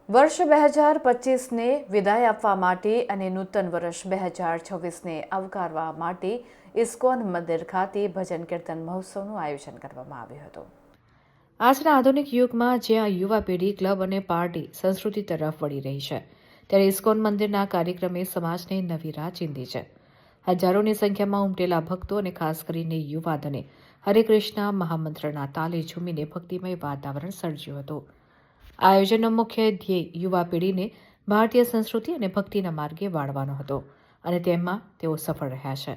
વર્ષ 2025ને વિદાય આપવા માટે અને નૂતન વર્ષ 2026ને આવકારવા માટે ઇસ્કોન મંદિર ખાતે ભજન કીર્તન મહોત્સવનું આયોજન કરવામાં આવ્યું હતું। આજના આધુનિક યુગમાં જ્યાં યુવા પેઢી ક્લબ અને પાર્ટી સંસ્કૃતિ તરફ વળી રહી છે, ત્યારે ઇસ્કોન મંદિરના કાર્યક્રમે સમાજને નવી રાહ ચીંધી છે। હજારોની સંખ્યામાં ઉમટેલા ભક્તો અને ખાસ કરીને યુવાધને હરે કૃષ્ણ મહામંત્રના તાલે ઝૂમીને ભક્તિમય વાતાવરણ સર્જ્યું હતું। આયોજનનો મુખ્ય ધ્યેય યુવા પેઢીને ભારતીય સંસ્કૃતિ અને ભક્તિના માર્ગે વાળવાનો હતો અને તેમાં તેઓ સફળ રહ્યા છે।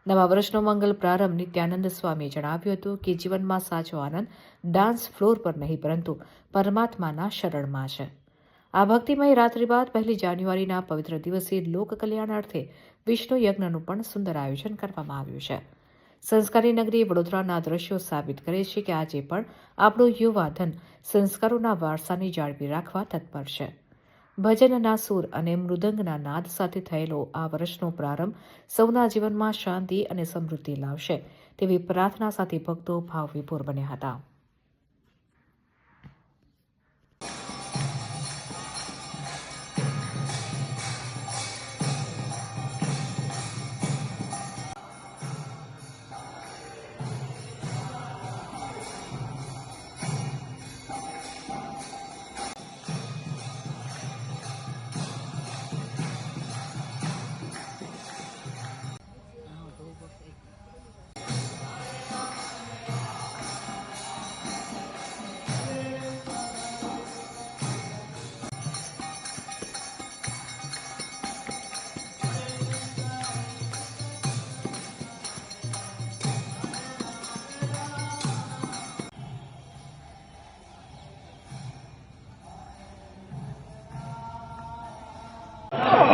નવા વર્ષનો મંગલ પ્રારંભ નિત્યાનંદ સ્વામીએ જણાવ્યું હતું કે જીવનમાં સાચો આનંદ ડાન્સ ફ્લોર પર નહીં પરંતુ પરમાત્માના શરણમાં છે। આ ભક્તિમય રાત્રિ બાદ 1 જાન્યુઆરીના પવિત્ર દિવસે લોક કલ્યાણ અર્થે વિષ્ણુ યજ્ઞનું પણ સુંદર આયોજન કરવામાં આવ્યું છે। સંસ્કારી નગરી વડોદરાના દ્રશ્યો સાબિત કરે છે કે આજે પણ આપણું યુવા ધન સંસ્કારોના વારસાને જાળવી રાખવા તત્પર છે। ભજનના સૂર અને મૃદંગના નાદ સાથે થયેલો આ વર્ષનો પ્રારંભ સૌના જીવનમાં શાંતિ અને સમૃદ્ધિ લાવશે તેવી પ્રાર્થના સાથે ભક્તો ભાવવિભોર બન્યા હતા।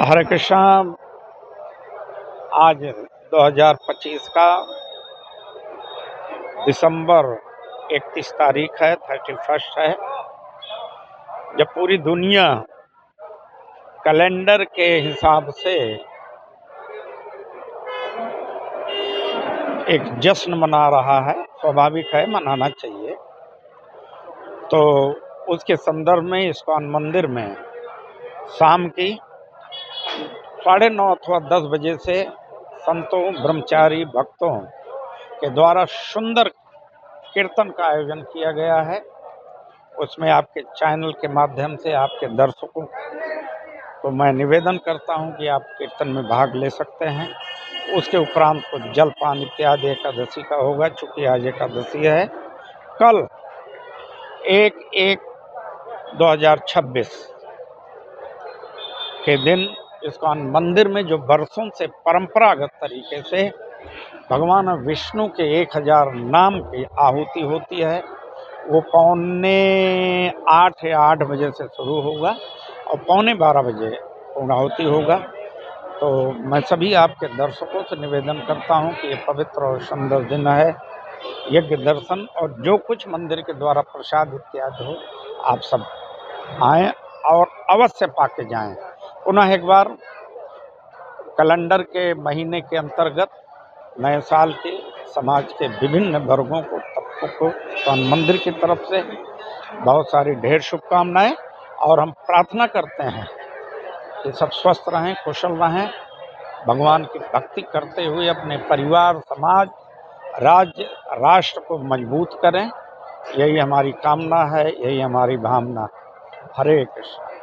हरे कृष्णा। आज 2025 का दिसंबर 31 तारीख है, 31 है, जब पूरी दुनिया कैलेंडर के हिसाब से एक जश्न मना रहा है। स्वाभाविक है, मनाना चाहिए। तो उसके संदर्भ में इस्कॉन मंदिर में शाम की 9:30 अथवा 10 बजे से संतों, ब्रह्मचारी भक्तों के द्वारा सुंदर कीर्तन का आयोजन किया गया है। उसमें आपके चैनल के माध्यम से आपके दर्शकों को मैं निवेदन करता हूं कि आप कीर्तन में भाग ले सकते हैं। उसके उपरांत कुछ जलपान इत्यादि एकादशी का होगा, चूंकि आज एकादशी है। कल 1/1/2026 के दिन इस्कॉन मंदिर में जो बरसों से परंपरागत तरीके से भगवान विष्णु के 1000 नाम की आहुति होती है, वो 9:45 या 8 बजे से शुरू होगा और 11:45 बजे पूर्णाहुति होगा। तो मैं सभी आपके दर्शकों से निवेदन करता हूं कि ये पवित्र और सुंदर दिन है। यज्ञ दर्शन और जो कुछ मंदिर के द्वारा प्रसाद इत्यादि हो, आप सब आएँ और अवश्य पाके जाएं। पुनः एक बार कैलेंडर के महीने के अंतर्गत नए साल के समाज के विभिन्न वर्गों को, तबकों को इस्कॉन मंदिर की तरफ से बहुत सारी ढेर शुभकामनाएं। और हम प्रार्थना करते हैं कि सब स्वस्थ रहें, कुशल रहें, भगवान की भक्ति करते हुए अपने परिवार, समाज, राज्य, राष्ट्र को मजबूत करें। यही हमारी कामना है, यही हमारी भावना। हरे कृष्ण।